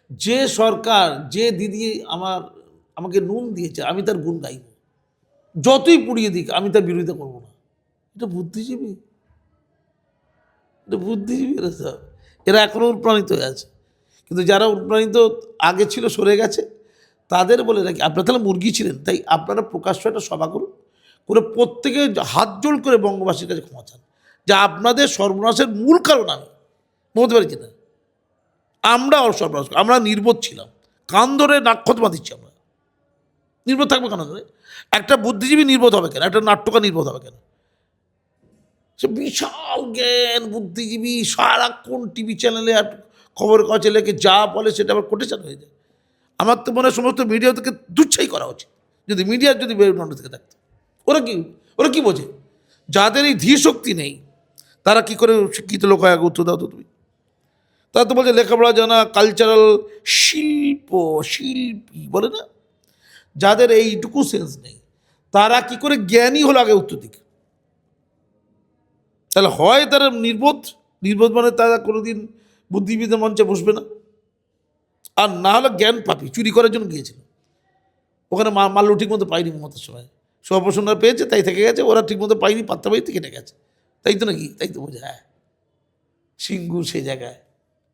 যে সরকার, যে দিদি আমাকে নুন দিয়েছে, আমি তার গুণ গাইব, যতই পুড়িয়ে দিক আমি তার বিরোধিতা করবো না। এটা বুদ্ধিজীবী, এটা বুদ্ধিজীবী এরা সব। এরা এখনও অনুপ্রাণিত হয়ে আছে, কিন্তু যারা অনুপ্রাণিত আগে ছিল সরে গেছে, তাদের বলে রাখি, আপনারা তাহলে মুরগি ছিলেন, তাই আপনারা প্রকাশ্য একটা সভা করুন, করে প্রত্যেকে হাত জোড় করে বঙ্গবাসীর কাছে ক্ষমা চান, যা আপনাদের সর্বনাশের মূল কারণ আমি বলতে পারি কিনা। আমরা সর্বনাশ, আমরা নির্বোধ ছিলাম, কান ধরে নাক্ষত দিচ্ছি আমরা। নির্বোধ থাকবে কেন? একটা বুদ্ধিজীবী নির্বোধ হবে কেন? একটা নাট্যকার নির্বোধ হবে কেন? সে বিশাল জ্ঞান বুদ্ধিজীবী, সারাক্ষণ টিভি চ্যানেলে আর খবরের কাগজে লেখে, যা বলে সেটা আবার কোটেশন হয়ে যায়। আমার তো মনে হয় সমস্ত মিডিয়া থেকে দুচ্ছাই করা উচিত, যদি মিডিয়ার যদি বেরোনো থেকে থাকতো। ওরা কি বোঝে? যাদের এই ধীর শক্তি নেই, তারা কি করে শিক্ষিত লোক হয়? আগে উত্তর দাও তো তুমি। তারা তো বলছে লেখাপড়া জানা, কালচারাল, শিল্পী বলে না, যাদের এইটুকু সেন্স নেই, তারা কি করে জ্ঞানী হলো? আগে উত্তর দিকে। তাহলে হয় তারা নির্বোধ মানে তারা কোনোদিন বুদ্ধিবিদের মঞ্চে বসবে না, আর না হলে জ্ঞান পাপি, চুরি করার জন্য গিয়েছিল ওখানে, মাল্য ঠিক মতো পায়নি মমতার সময়, সর্বসন্ন্যার পেয়েছে তাই থেকে গেছে, ওরা ঠিক মতো পায়নি, পাত্তা পাইতে কেটে গেছে, তাই তো নাকি? তাই তো বোঝে। হ্যাঁ, সিঙ্গুর সেই জায়গায়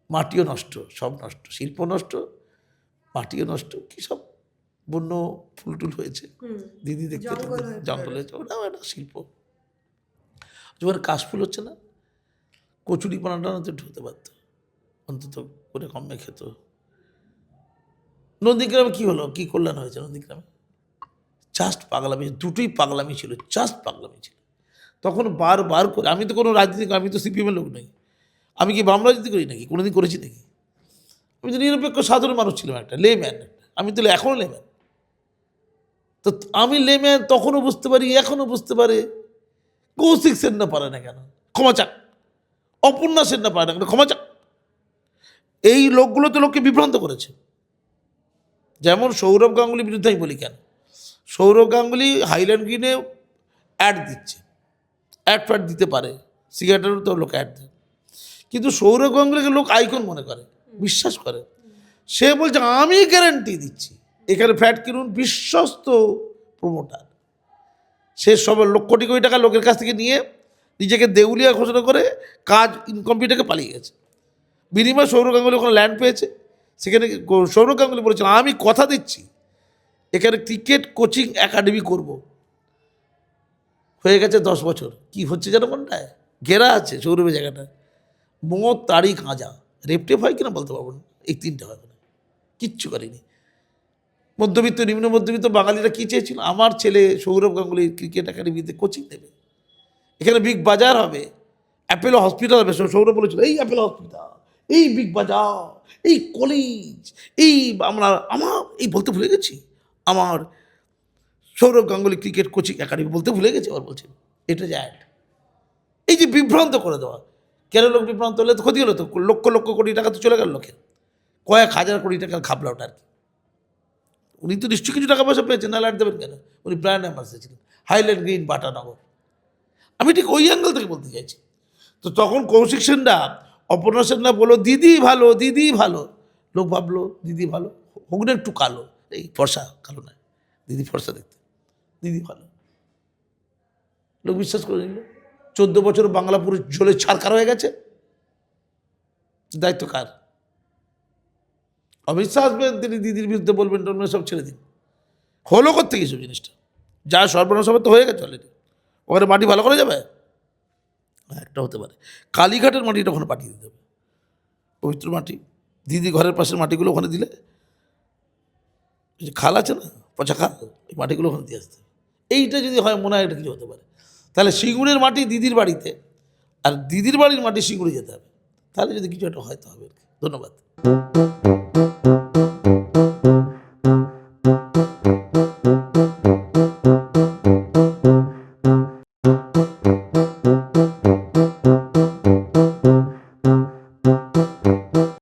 মাটিও নষ্ট, সব নষ্ট, শিল্প নষ্ট, মাটিও নষ্ট, কী সব বন্য ফুলটুল হয়েছে, দিদি দেখতে জঙ্গল হয়েছে, ওটাও একটা শিল্প। যখন কাশফুল হচ্ছে না, কচুরি পানাটা তো ঢুকতে পারত, অন্তত করে কমে খেত। নন্দীগ্রামে কী হলো? কী কল্যাণ হয়েছে নন্দীগ্রামে? জাস্ট পাগলামি, দুটোই পাগলামি ছিল, জাস্ট পাগলামি ছিল। তখন বারবার করে, আমি তো কোনো রাজনীতি, আমি তো সিপিএমের লোক নই, আমি কি বাম রাজনীতি করি নাকি? কোনোদিন করেছি নাকি? আমি তো নিরপেক্ষ সাধারণ মানুষ ছিলাম, একটা লেম্যান, আমি তো এখনও লেম্যান। তো আমি লেম্যান, তখনও বুঝতে পারি, এখনও বুঝতে পারে। কৌশিক সেন না পারে না কেন? ক্ষমা চাক। অপর্ণা সেন না পারে না কেন? ক্ষমা চাক। এই লোকগুলো তো লোককে বিভ্রান্ত করেছে। যেমন সৌরভ গাঙ্গুলির বিরুদ্ধে আমি বলি কেন, সৌরভ গাঙ্গুলি হাইল্যান্ড গ্রিনে অ্যাড দিচ্ছে, অ্যাড দিতে পারে, সিগারেটেরও তো লোক অ্যাড দেয়, কিন্তু সৌরভ গাঙ্গুলিকে লোক আইকন মনে করে, বিশ্বাস করে। সে বলছে আমি গ্যারান্টি দিচ্ছি এখানে ফ্ল্যাট কিনুন, বিশ্বস্ত প্রমোটার। সে সব কোটি কোটি টাকা লোকের কাছ থেকে নিয়ে নিজেকে দেউলিয়া ঘোষণা করে কাজ ইনকমপ্লিটকে পালিয়ে গেছে। বিনিময় সৌরভ গাঙ্গুলি ওখানে ল্যান্ড পেয়েছে, সেখানে সৌরভ গাঙ্গুলি বলেছিল আমি কথা দিচ্ছি এখানে ক্রিকেট কোচিং একাডেমি করব। হয়ে গেছে 10 বছর, কি হচ্ছে যেন কোনটায় ঘেরা আছে সৌরভের জায়গাটা, মদ, তাড়ি, গাঁজা, রেপটেপ হয় কিনা বলতে পারবো না, এই তিনটে হয় না, কিচ্ছু করেনি। মধ্যবিত্ত, নিম্ন মধ্যবিত্ত বাঙালিরা কী চেয়েছিল? আমার ছেলে সৌরভ গাঙ্গুলি ক্রিকেট একাডেমিতে কোচিং দেবে, এখানে বিগ বাজার হবে, অ্যাপেলো হসপিটাল হবে। সৌরভ বলেছিল এই অ্যাপেলো হসপিটাল, এই বিগ বাজার, এই কলেজ, এই আমার এই বলতে ভুলে গেছি, আমার Sourav Ganguly cricket coaching academy বলতে ভুলে গেছি। আবার বলছেন এটা যে অ্যাড, এই যে বিভ্রান্ত করে দেওয়া। কেন লোক বিভ্রান্ত হলে? তো ক্ষতি হলো তো, লক্ষ লক্ষ কোটি টাকা তো চলে গেল লোকের, কয়েক হাজার কোটি টাকার খাবলা ওটা আর কি। উনি তো নিশ্চয়ই কিছু টাকা পয়সা পেয়েছেন, নাহলে আর দেবেন কেন? উনি ব্র্যান্ড অ্যাম্বাসেডর ছিলেন, হাইল্যান্ড গ্রিন, বাটানগর। আমি ঠিক ওই অ্যাঙ্গেল থেকে বলতে চাইছি। তো তখন কৌশিক সেনরা, অপর্ণা সেনরা বললো দিদি ভালো, দিদি ভালো, লোক ভাবলো দিদি ভালো, হোক না একটু কালো, এই ফর্সা কালো নয়, দিদি ফর্সা দেখতে, দিদি ভালো, লোক বিশ্বাস করে নিল। 14 বছর বাংলা পুরো জলে ছারকার হয়ে গেছে। দায়িত্ব কার? অমিত শাহ আসবেন, তিনি দিদির বিরুদ্ধে বলবেন, সব ছেড়ে দিন। হলো করতে গেছে জিনিসটা, যা সর্বনাশ হবে তো হয়ে গেছে অলরেডি। ওখানে মাটি ভালো করা যাবে? একটা হতে পারে কালীঘাটের মাটিটা ওখানে পাঠিয়ে দিতে হবে, পবিত্র মাটি। দিদি ঘরের পাশের মাটিগুলো ওখানে দিলে, এই যে খাল আছে না, পচা খাল, এই মাটিগুলো ওখানে দিয়ে আসতে হবে। এইটা যদি হয়, মনে হয় এটা কিছু হতে পারে। তাহলে সিঙ্গুরের মাটি দিদির বাড়িতে, আর দিদির বাড়ির মাটি সিঙ্গুরে যেতে হবে, তাহলে যদি কিছু একটা হয় তো হবে। ধন্যবাদ।